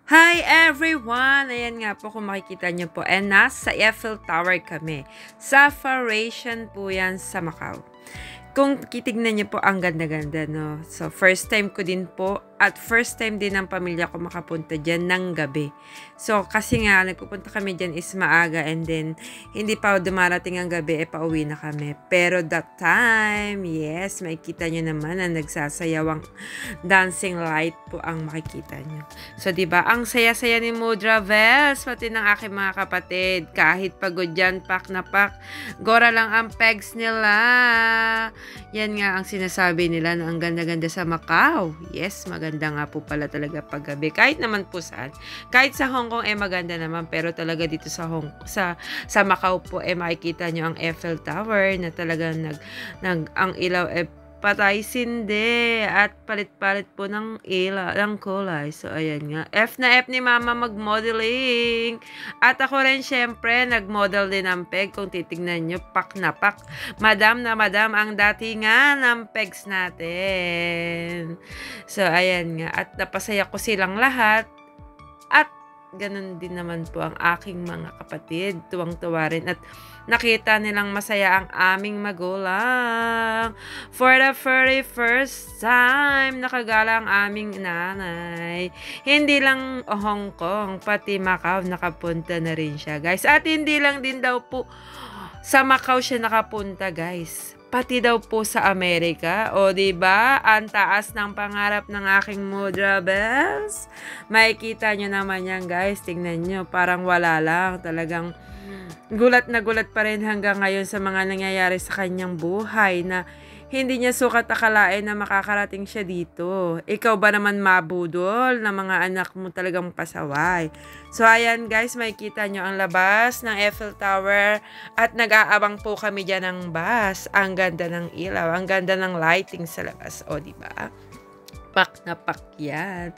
Hi everyone! Ayan nga po kung makikita nyo po. And nasa Eiffel Tower kami. Sa Pharation po yan sa Macau. Kung titignan nyo po, ang ganda-ganda, no? So, first time ko din po at first time din ng pamilya ko makapunta dyan ng gabi. So, kasi nga, nagpupunta kami dyan is maaga and then, hindi pa dumarating ang gabi, pauwi na kami. Pero that time, yes, makikita nyo naman na nagsasayawang dancing light po ang makikita nyo. So, diba, ang saya-saya ni Mudra Vels, pati ng aking mga kapatid. Kahit pagod dyan, pak na pak, gora lang ang pegs nila. Yan nga ang sinasabi nila na ang ganda-ganda sa Macau. Yes, maganda nga po pala talaga paggabi. Kahit naman po saan. Kahit sa Hong Kong maganda naman, pero talaga dito sa Macau po makikita nyo ang Eiffel Tower na talagang ang ilaw patay sindi at palit-palit po ng ilaw, ng kulay. So, ayan nga. F na F ni Mama mag-modeling. At ako rin, syempre, nag-model din ng peg. Kung titignan nyo, pak na pak. Madam na madam ang datingan ng pegs natin. So, ayan nga. At napasaya ko silang lahat. At ganun din naman po ang aking mga kapatid. Tuwang-tuwa rin. At nakita nilang masaya ang aming magulang. For the very first time, nakagala ang aming nanay. Hindi lang Hong Kong, pati Macau, nakapunta na rin siya, guys. At hindi lang din daw po sa Macau siya nakapunta, guys. Pati daw po sa Amerika. O, diba? Ang taas ng pangarap ng aking Mudra Vels. Makikita nyo naman yan, guys. Tingnan nyo. Parang wala lang. Talagang gulat na gulat pa rin hanggang ngayon sa mga nangyayari sa kanyang buhay na hindi niya sukat akalain na makakarating siya dito. Ikaw ba naman mabudol na mga anak mo talagang pasaway? So, ayan guys, makikita nyo ang labas ng Eiffel Tower at nag-aabang po kami dyan ng bus. Ang ganda ng ilaw, ang ganda ng lighting sa labas. O, diba? Pak na pak yan.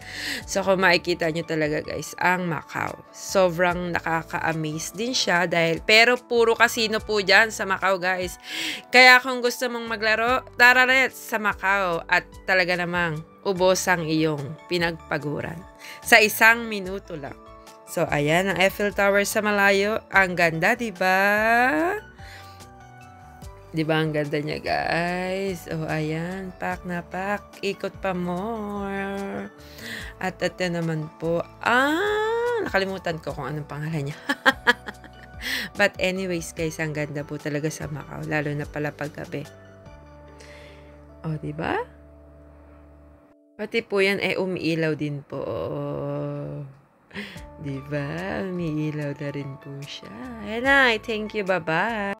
So, kung makikita nyo talaga guys, ang Macau. Sobrang nakaka-amaze din siya dahil, pero puro casino po dyan sa Macau guys. Kaya kung gusto mong maglaro, tara rin sa Macau at talaga namang ubos ang iyong pinagpaguran. Sa 1 minuto lang. So, ayan ang Eiffel Tower sa malayo. Ang ganda, diba? Diba ang ganda niya guys? Oh, ayan. Pak na pak. Ikot pa more. At ito naman po. Nakalimutan ko kung anong pangalan niya. But anyways guys, ang ganda po talaga sa Macau. Lalo na pala paggabi. Oh, diba? Pati po yan umiilaw din po. Diba? Umiilaw na rin po siya. And thank you. Bye-bye.